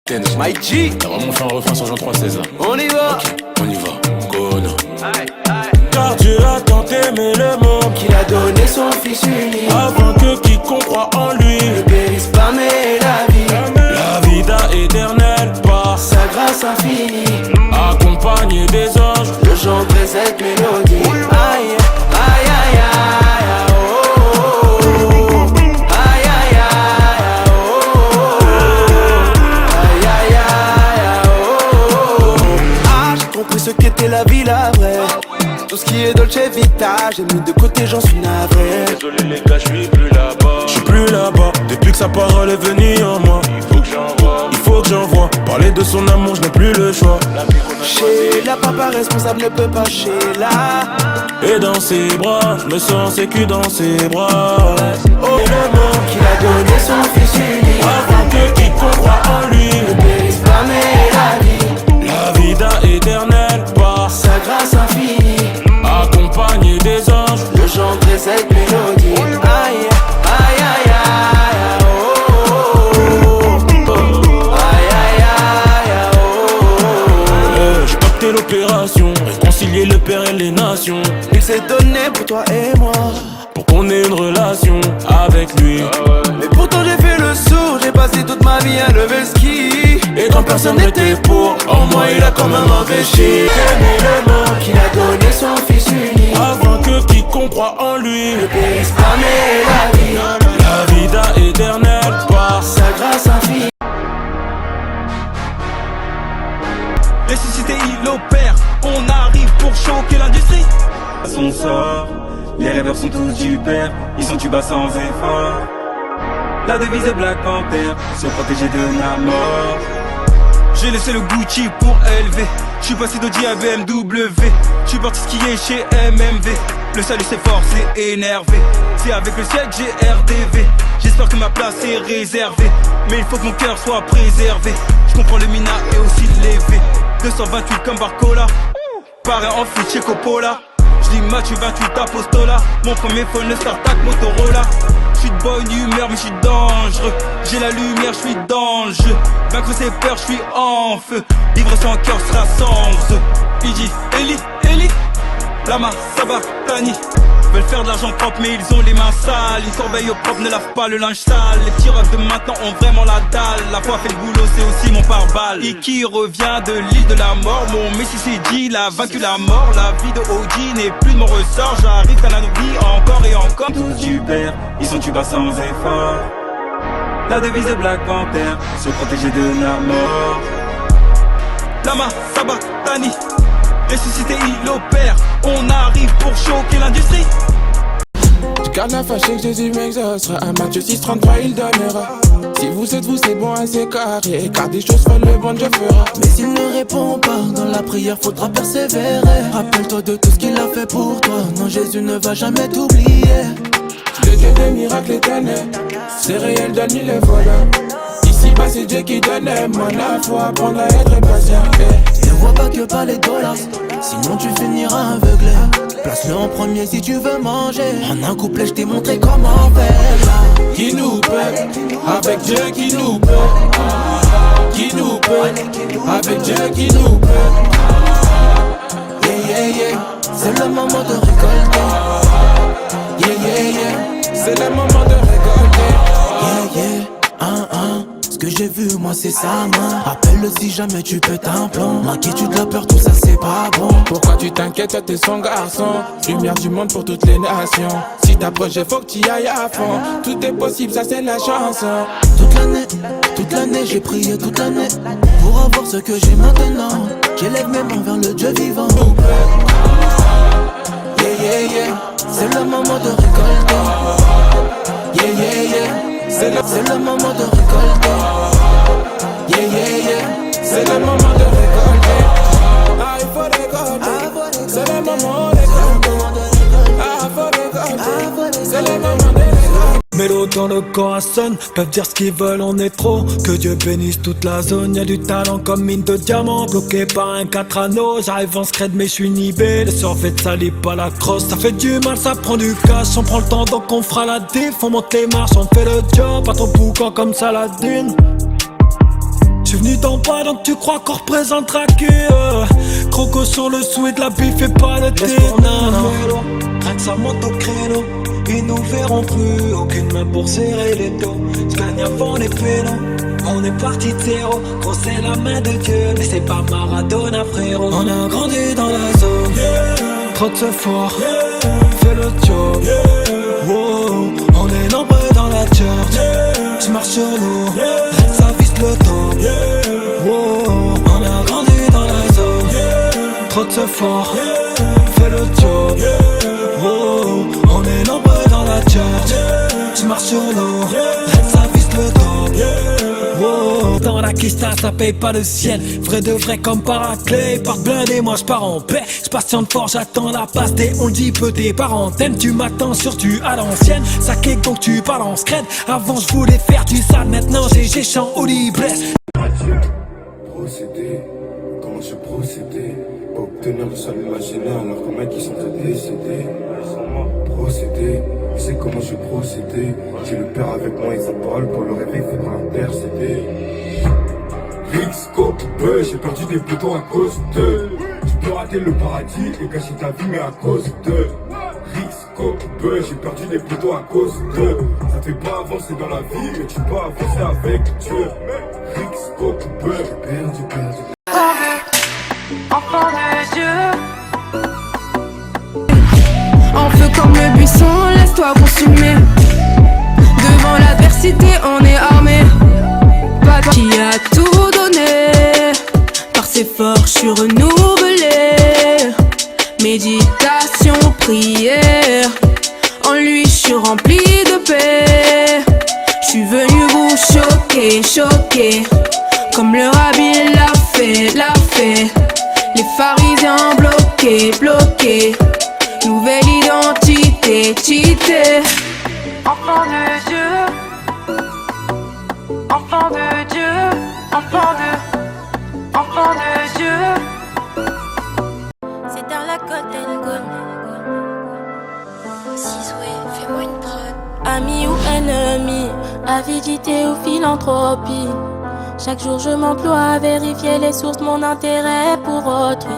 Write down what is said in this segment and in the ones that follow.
Tenz, My G, t'as vraiment fait un refrain sur Jean 3 César. on y va. Ok, on y va, Gona. Car Dieu a tant aimé le monde Qu'il a donné son fils unique, afin que quiconque croit en lui ne périsse pas mais la vie, la vida éternelle par sa grâce infinie. accompagné des anges. Je chanterai cette mélodie. Aïe, aïe, aïe, aïe, oh, oh, oh. Aïe, aïe, aïe, oh, oh, oh. Aïe, aïe, aïe, oh, oh, oh. Ah, j'ai compris ce qu'était la vie, la vraie. Tout ce qui est dolce vita, j'ai mis de côté, j'en suis navré. Désolé les gars, je suis plus là-bas. Je suis plus là-bas, depuis que sa parole est venue en moi. Il faut que j'envoie, parler de son amour, je n'ai plus le choix. Chez la papa responsable ne peut pas chez la. Et dans ses bras, je me sens sécu dans ses bras. Oh, le monde qu'il a donné son fils unique, Afin que quiconque croit en lui ne périsse pas mais la vie, la vida éternelle par sa grâce infinie. accompagné des anges. Je chanterai cette mélodie. Aïe, aïe, aïe, aïe, oh, oh, oh, oh. Aïe, aïe, aïe, oh, oh, oh. J'ai pacté l'opération, réconcilier le père et les nations. Il s'est donné pour toi et moi, Pour qu'on ait une relation avec lui. mais pourtant j'ai fait le sourd. J'ai passé toute ma vie à lever le ski. Et quand personne n'était pour, en moi il a quand même investi. Aimé le monde qu'il a donné son fils unique, Afin que quiconque croit en lui ne périsse pas mais la vie, la vida éternelle par sa grâce infinie. Ressuscité, il opère, on arrive pour choquer l'industrie. À son sort, les rêveurs sont tous du père, ils sont du bas sans effort. La devise est Black Panther, se protéger de la mort. J'ai laissé le Gucci pour élever, je suis passé d'Audi à BMW. Je suis parti skier chez MMV, le salut c'est fort, c'est énervé. C'est avec le ciel que j'ai RDV, j'espère que ma place est réservée. Mais il faut que mon cœur soit préservé, je comprends le mina et aussi l'élevé. 228 comme Barcola, parrain en foot chez Coppola. J'dis Mathieu 28 Apostola, mon premier phone le StarTAC Motorola. J'suis de bonne humeur mais j'suis dangereux, j'ai la lumière, j'suis dans le jeu. Vaincre ses peurs, j'suis en feu, vivre sans cœur sera sans eux. Pidgey, Eli, Lama, Sabatani veulent faire de l'argent propre mais ils ont les mains sales. Une corbeille au propre ne lave pas le linge sale. Les petits refs de maintenant ont vraiment la dalle. La foi fait le boulot, c'est aussi mon pare-balles. Iki revient de l'île de la mort, mon messie s'est dit, il a vaincu la mort. La vie de OG n'est plus de mon ressort, j'arrive dans la vie encore et encore. Tous du père, ils sont du bas sans effort. La devise de Black Panther, se protéger de la mort. Lama, Sabatani, ressuscité, il opère, on arrive pour choquer l'industrie. Je garde la fâche que Jésus m'exaucera. À Matthieu 6,33 il donnera. Si vous êtes vous c'est bon à c'est carré. Car des choses folles le bon Dieu fera. Mais s'il ne répond pas, dans la prière faudra persévérer. Rappelle-toi de tout ce qu'il a fait pour toi. Non, Jésus ne va jamais t'oublier. Le Dieu des miracles éternels, c'est réel, donne-lui le voleur. Ici-bas c'est Dieu qui donne, moi la foi, apprendre à être patient. Ne vois pas que par les dollars, sinon tu finiras aveuglé. Place-le en premier si tu veux manger. En un couplet je t'ai montré comment faire. Qui nous peut, avec Dieu qui nous peut. Qui nous peut, avec Dieu qui nous peut. Yeah, yeah, yeah, c'est le moment de récolter. Yeah, yeah, yeah, c'est le moment de récolter. Yeah, yeah, ce que j'ai vu moi c'est sa main. Rappelle-le si jamais tu pètes un plomb. L'inquiétude, la peur, tout ça c'est pas bon. Pourquoi tu t'inquiètes, toi t'es son garçon. Lumière du monde pour toutes les nations. Si t'approches, faut que tu y ailles à fond. Tout est possible, ça c'est la chanson. Toute l'année j'ai prié toute l'année pour avoir ce que j'ai maintenant. J'élève mes mains vers le Dieu vivant. Yeah, yeah, yeah, c'est le moment de récolter. Yeah, yeah, yeah, c'est le moment de récolter. Yeah, yeah, yeah, C'est le moment de récolter. Ah, il faut récolter. C'est le moment de récolter. Ah, il faut récolter. C'est le moment de récolter. Mélo dans le corps sonne, peuvent dire ce qu'ils veulent, on est trop. Que Dieu bénisse toute la zone, y'a du talent comme mine de diamant. Bloqué par un 4 anneaux, j'arrive en scred mais j'suis inhibé. Le survêt de salit pas la crosse, ça fait du mal, ça prend du cash. On prend le temps donc on fera la diff, on monte les marches, on fait le job. Pas trop boucan comme Saladin. J'suis venu d'en bas donc tu crois qu'on représente traqué Croco sur le sweat, la bif et pas le thé. Rien que ça monte au créneau. Ils nous verront plus, aucune main pour serrer les dos. J'gagne avant les pénaux. On est parti de zéro, gros c'est la main de Dieu. Mais c'est pas Maradona frérot. On a grandi dans la zone, trop de ce fort, fais le job. Wow. On est nombreux dans la church, j'marche sur l'eau, ça vise le temps. Wow. On a grandi dans la zone, trop de ce fort, fais le job. Wow. On est nombreux dans la church, j'marche sur l'eau, ça vise le temps. Wow. Dans la Kista, ça paye pas le ciel. Vrai de vrai comme Paraclet. Part blindé, moi j'pars en paix. J'patiente fort, j'attends la passe. Dès on le dit peu des parenthèmes. Tu m'attends sur tu à l'ancienne. Ça kick donc tu parles en scred. Avant j'voulais faire du sale, maintenant j'ai chant au liblesse. Procéder, comment je procédais pour obtenir le sol imaginaire alors que mec ils sont tous décédés. Procéder, tu sais comment je procédais. J'ai le père avec moi et sa parole pour le réveil faudra intercéder. Rixco, j'ai perdu des boutons à cause de. Tu peux rater le paradis et gâcher ta vie mais à cause de. Rixco, j'ai perdu des boutons à cause de. Ça te fait pas avancer dans la vie mais tu peux avancer avec Dieu. Rixco, perdu. Enfant de Dieu. En feu comme le buisson, laisse-toi consumer. Devant l'adversité, on est armé. Pas qui a tout donné. Par ses forces, je suis renouvelé. Méditation, prière. En lui, je suis rempli de paix. Je suis venu vous choquer. Comme le rabbi l'a fait. Les pharisiens bloqués. Nouvelle identité, cheatée. Enfant de Dieu. Enfant de Dieu. Enfant de Dieu. C'est dans la côte Elgon. Sisoué, fais-moi une prod. Ami ou ennemi, avidité ou philanthropie. Chaque jour je m'emploie à vérifier les sources de mon intérêt pour autrui.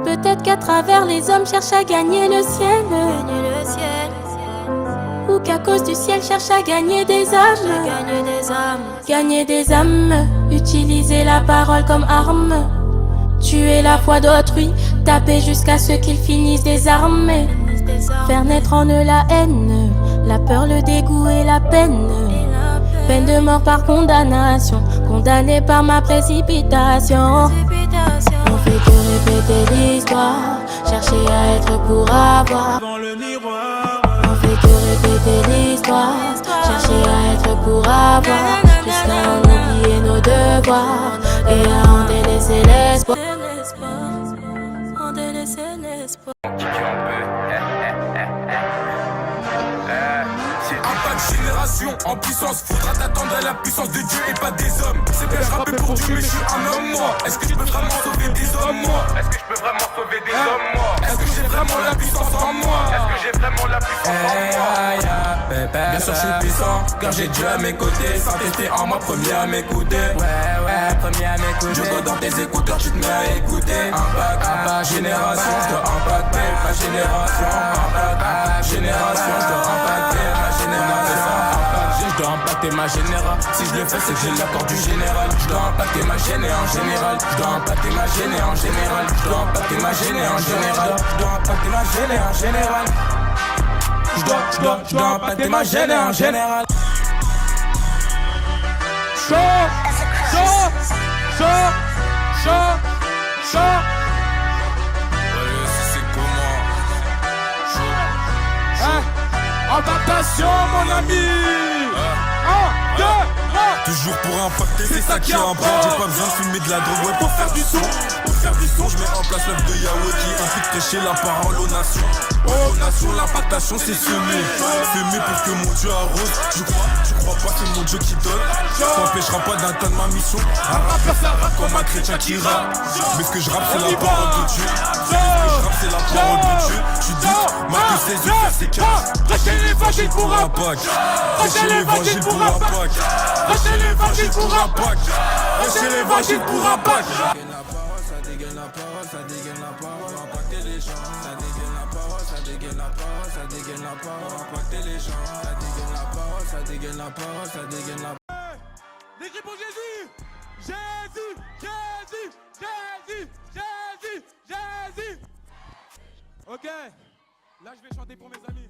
Peut-être qu'à travers les hommes cherche à gagner le ciel. Ou qu'à cause du ciel cherche à gagner des âmes. Gagner des âmes. Utiliser la parole comme arme. Tuer la foi d'autrui. Taper jusqu'à ce qu'ils finissent désarmés. Faire naître en eux la haine. La peur, le dégoût et la peine. Peine de mort par condamnation. Condamné par ma précipitation. On fait que répéter l'histoire. Chercher à être pour avoir. On fait que répéter l'histoire. Chercher à être pour avoir. Jusqu'à en oublier nos devoirs. Et à en délaisser l'espoir. En délaisser l'espoir. Génération en puissance, faudra t'attendre à la puissance de Dieu et pas des hommes. C'est bien je rappelle pour Dieu mais je suis un homme moi. Est-ce que je peux vraiment sauver des hommes moi? Est-ce que je peux vraiment sauver des hommes moi? Est-ce que j'ai vraiment la puissance en moi? Est-ce que j'ai vraiment la puissance en moi? Bien sûr je suis puissant car j'ai Dieu à mes côtés. Saint-Esprit en moi, premier à m'écouter. Ouais, premier à m'écouter. Je go dans tes écouteurs, tu te mets à écouter. Impact, génération, je dois impacter ma génération. Impact, génération, je dois impacter ma génération. Je dois impacter ma générale. Si je le fais c'est que j'ai l'accord du général. Je dois impacter ma gêne en général. Je dois impacter ma gêne en général. Je dois impacter ma gêne en général. Je dois impacter ma gêne en général. Je dois impacter ma gêne en général. Chaud. C'est comment? Adaptation mon ami. Toujours pour impacter, c'est ça qui importe. J'ai pas besoin de fumer de la drogue, ouais, pour faire du son. Je mets en place l'œuvre de Yahweh qui incite prêcher la parole aux nations. Aux nations, l'impactation c'est semer pour que mon Dieu arrose. Je crois tu crois pas, c'est mon Dieu qui donne. T'empêchera pas d'atteindre ma mission. Un rappeur ça rappe comme un chrétien qui rappe. Mais ce que je rappe c'est la parole de Dieu. Ce que je rappe c'est la parole de Dieu. Tu dis, marque de 16 yeux, faire ses caches. Prêchez l'évangile pour un Pâques. Prêchez l'évangile pour un Pâques. Prêchez l'évangile pour un Pâques. Prêchez l'évangile pour un Pâques. Ça dégaine la parole, ça dégaine la parole, impacter les gens. Ça dégaine la parole, ça dégaine la parole, ça dégaine la parole, impacter les gens. Ça dégaine la parole, ça dégaine la parole, ça dégaine la parole. Les cris pour Jésus! Jésus! Jésus! Jésus! Jésus! Jésus! Ok, là je vais chanter pour mes amis.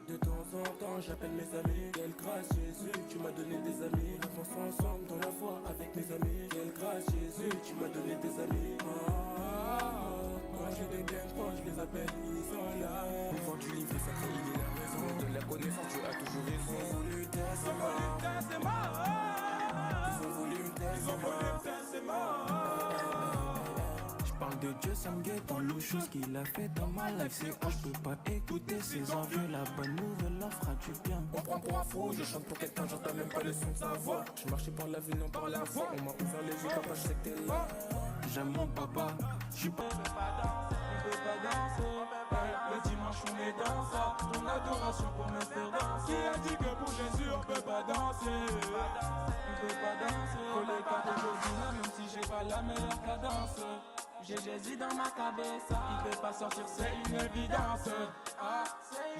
De temps en temps j'appelle mes amis. Quelle grâce Jésus, tu m'as donné des amis. Avance ensemble dans la foi avec mes amis. Quelle grâce Jésus, tu m'as donné des amis. Quand j'ai des biens proches, je les appelle, ils sont là. Au fond du livre, ça crée la raison. De la connaissance, tu as toujours raison. Ils ont voulu me taire, c'est mort. Ils ont voulu me taire, c'est mort. Parle de Dieu, ça me guette dans l'eau, chose qu'il a fait dans ma life. C'est je peux pas écouter ses envieux. La bonne nouvelle leur fera du bien. On prend pour un fou, je chante pour quelqu'un, j'entends même pas le son de sa voix. Je marchais par la ville, non par la voix. On m'a ouvert les yeux, papa, je sais que t'es là. J'aime mon papa, je suis pas. On peut pas danser, le dimanche on est dans ça. Ton adoration pour me faire danser. Qui a dit que pour Jésus on peut pas danser? On peut pas danser. Pour les cartes aujourd'hui, même si j'ai pas la meilleure cadence. J'ai Jésus dans ma cabeza, il peut pas sortir, c'est une évidence.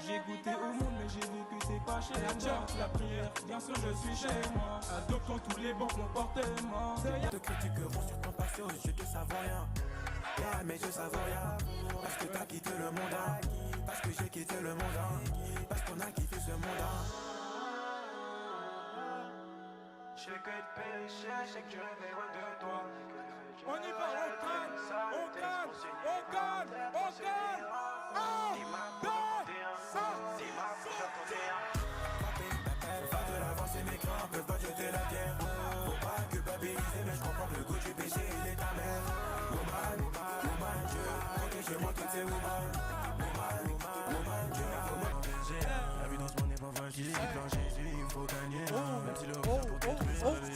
J'ai goûté au monde, mais j'ai vu que c'est pas chez la church. La prière, bien sûr, je suis chez moi. Adoptons tous les bons comportements. Te critiqueront sur ton passé aux yeux de Savoyens. Yeah, mais je savais rien. Parce que t'as quitté le monde. Parce que j'ai quitté le monde. Parce qu'on a quitté ce monde. Je fais que de péché, je sais que je rêvais loin de toi. On y va, on calme, on calme, on calme, on calme. 1, 2, 5, 6, 7. Pas de l'avance et mes craintes peuvent pas jeter la pierre. Faut pas culpabiliser, mais je comprends que le goût du péché il est ta mère. Woman, woman, Dieu, protégez-moi toutes ces woman. Woman, Dieu, la vie dans ce monde n'est pas facile. Dans Jésus, il faut gagner. Même si le roi pour détruire le Yahweh,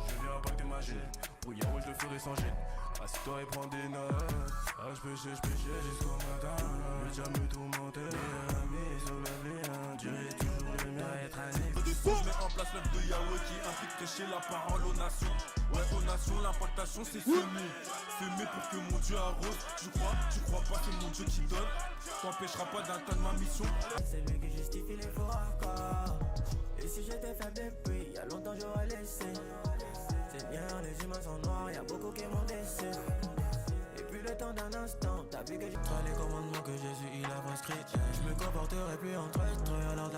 je viens impacter ma gêne. Pour Yahweh, je le ferai sans gêne. Assis-toi et prends des notes. Je péchais jusqu'au matin. Le diable me tourmentait. Mais sur la vie, Dieu est toujours le mien. Être un Je mets en place l'œuvre de Yahweh qui implique prêcher la parole aux nations. Ouais, aux nations, l'impactation c'est semer. Semer pour que mon Dieu arrose. Tu crois pas que mon Dieu qui donne t'empêchera pas d'atteindre ma mission. C'est lui qui justifie les faux raccords. Et si j'étais faible depuis, y'a longtemps j'aurais laissé. Seigneur, les humains sont noirs, y'a beaucoup qui m'ont décès. Et puis le temps d'un instant, t'as vu que j'ai les commandements que Jésus il a prescrits. Je me comporterai plus en traître, alors